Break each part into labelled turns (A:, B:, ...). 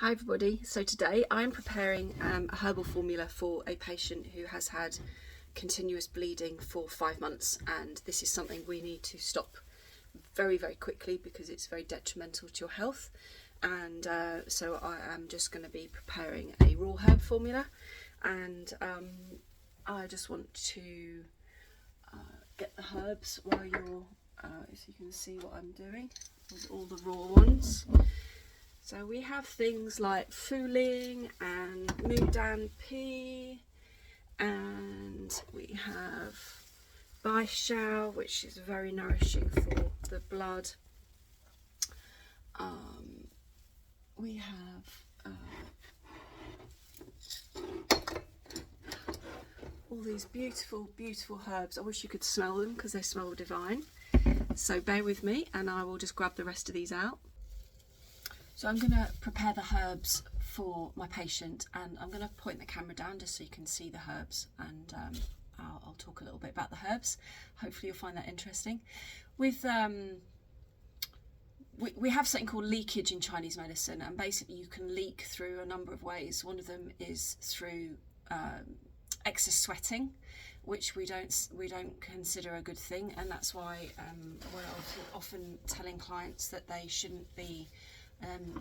A: Hi everybody, so today I'm preparing a herbal formula for a patient who has had continuous bleeding for 5 months, and this is something we need to stop very quickly because it's very detrimental to your health. And so I am just going to be preparing a raw herb formula, and I just want to get the herbs while you're so you can see what I'm doing with all the raw ones. So we have things like fuling and mudan pea, and we have baishao, which is very nourishing for the blood. We have all these beautiful herbs. I wish you could smell them because they smell divine. So bear with me and I will just grab the rest of these out. So I'm going to prepare the herbs for my patient, and I'm going to point the camera down just so you can see the herbs, and I'll talk a little bit about the herbs. Hopefully you'll find that interesting. With we have something called leakage in Chinese medicine, and basically you can leak through a number of ways. One of them is through excess sweating, which we don't consider a good thing, and that's why we're often telling clients that they shouldn't be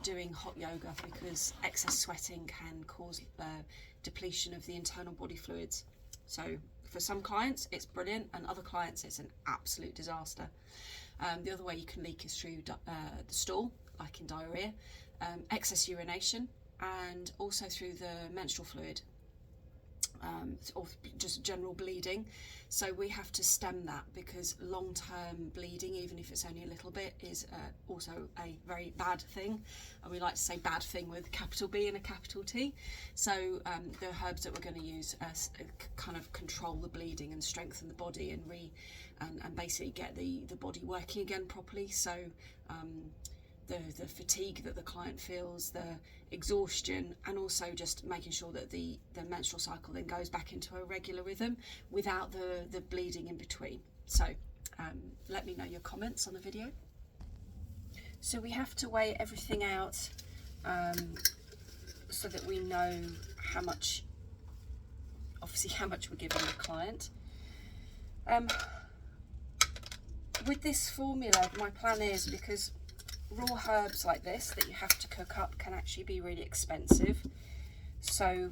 A: doing hot yoga, because excess sweating can cause depletion of the internal body fluids. So for some clients it's brilliant, and other clients it's an absolute disaster. The other way you can leak is through the stool, like in diarrhea, excess urination, and also through the menstrual fluid, or just general bleeding. So we have to stem that, because long-term bleeding, even if it's only a little bit, is also a very bad thing, and we like to say bad thing with a capital B and a capital T. So the herbs that we're going to use kind of control the bleeding and strengthen the body and basically get the body working again properly. So the fatigue that the client feels, the exhaustion, and also just making sure that the menstrual cycle then goes back into a regular rhythm without the bleeding in between. So let me know your comments on the video. So we have to weigh everything out so that we know how much we're giving the client. With this formula, my plan is, because raw herbs like this that you have to cook up can actually be really expensive, so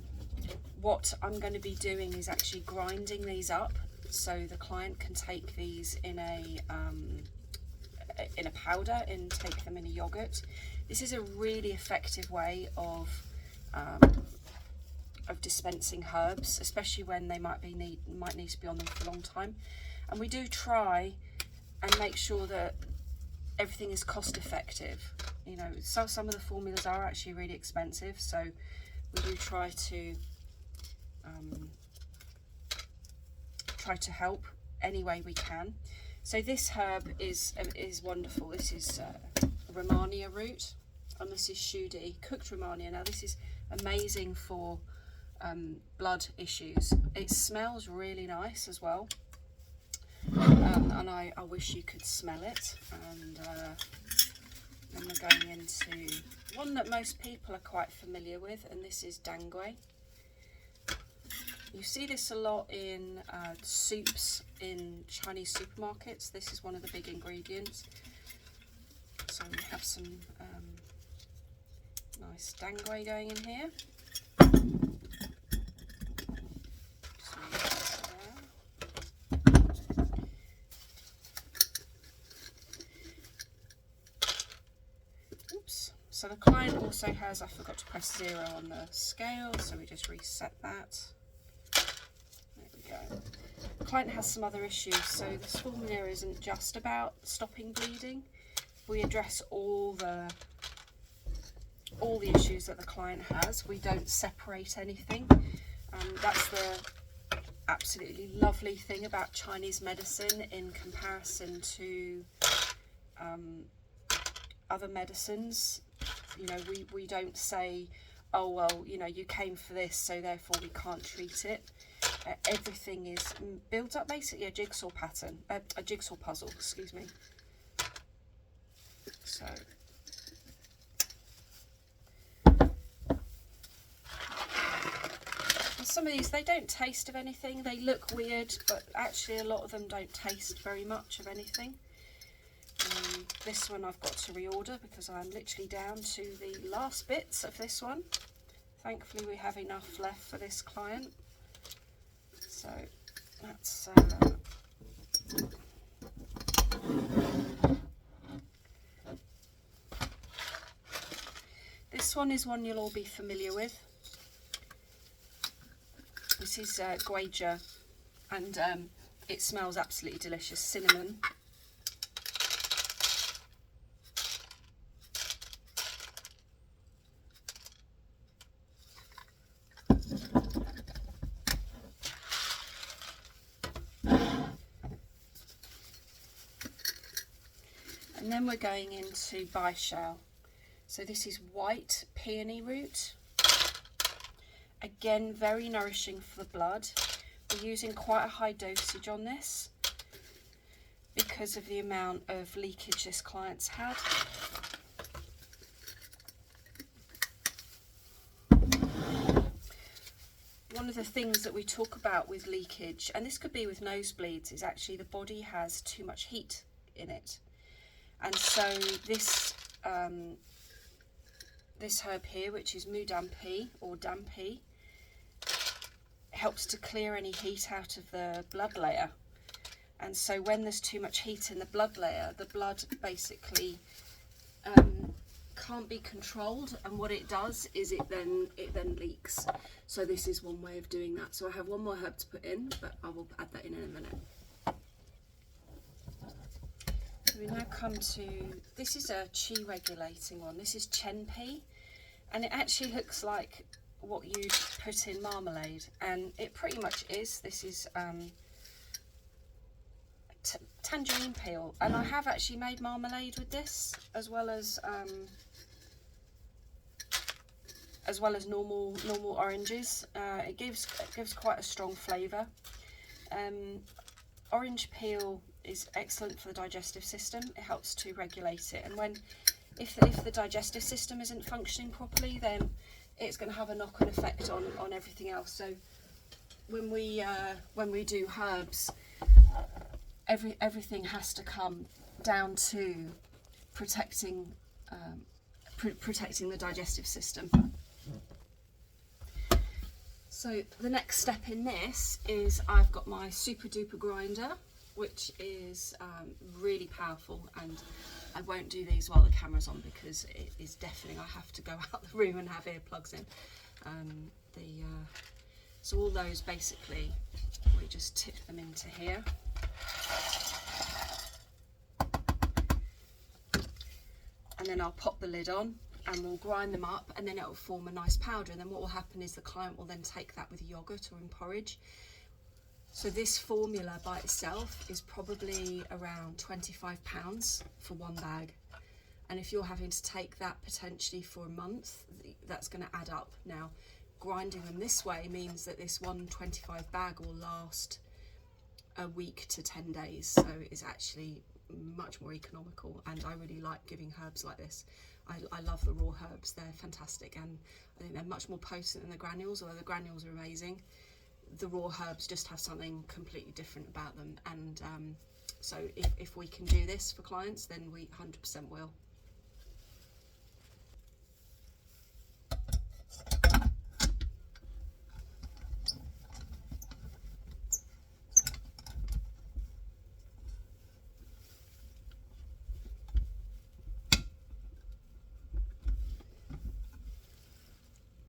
A: what I'm going to be doing is actually grinding these up so the client can take these in a powder and take them in a yogurt. This is a really effective way of dispensing herbs, especially when they might need to be on them for a long time. And we do try and make sure that everything is cost effective. You know, so some of the formulas are actually really expensive, so we do try to help any way we can. So this herb is wonderful. This is Romania root, and this is shudi, cooked Romania. Now this is amazing for blood issues. It smells really nice as well. And I wish you could smell it. And then we're going into one that most people are quite familiar with, and this is gynae. You see this a lot in soups in Chinese supermarkets. This is one of the big ingredients. So we have some nice gynae going in here. So the client also has, I forgot to press 0 on the scale, so we just reset that. There we go. The client has some other issues, so this formula isn't just about stopping bleeding. We address all the issues that the client has. We don't separate anything. That's the absolutely lovely thing about Chinese medicine in comparison to other medicines. You know, we don't say, oh well, you know, you came for this, so therefore we can't treat it. Everything is built up basically a jigsaw pattern, a jigsaw puzzle, excuse me. So some of these, they don't taste of anything. They look weird, but actually a lot of them don't taste very much of anything. This one I've got to reorder because I'm literally down to the last bits of this one. Thankfully we have enough left for this client. So that's this one is one you'll all be familiar with. This is gynae, and it smells absolutely delicious, cinnamon. And then we're going into baishao. So this is white peony root. Again, very nourishing for the blood. We're using quite a high dosage on this because of the amount of leakage this client's had. One of the things that we talk about with leakage, and this could be with nosebleeds, is actually the body has too much heat in it. And so this this herb here, which is mudampi or dampi, helps to clear any heat out of the blood layer. And so when there's too much heat in the blood layer, the blood basically can't be controlled, and what it does is it then leaks. So this is one way of doing that. So I have one more herb to put in, but I will add that in a minute. We now come to, this is a chi regulating one. This is chenpi, and it actually looks like what you'd put in marmalade, and it pretty much is. This is tangerine peel, and I have actually made marmalade with this, as well as normal oranges. It gives quite a strong flavour. Orange peel is excellent for the digestive system. It helps to regulate it, and if the digestive system isn't functioning properly, then it's going to have a knock-on effect on everything else. So when we do herbs, everything has to come down to protecting the digestive system. So the next step in this is I've got my super duper grinder, which is really powerful, and I won't do these while the camera's on because it is deafening. I have to go out the room and have earplugs in. So all those basically, we just tip them into here. And then I'll pop the lid on and we'll grind them up, and then it will form a nice powder. And then what will happen is the client will then take that with yogurt or in porridge. So this formula by itself is probably around £25 for one bag. And if you're having to take that potentially for a month, that's going to add up. Now, grinding them this way means that this 125 bag will last a week to 10 days. So it's actually much more economical, and I really like giving herbs like this. I love the raw herbs, they're fantastic, and I think they're much more potent than the granules, although the granules are amazing. The raw herbs just have something completely different about them, and so if we can do this for clients, then we 100% will.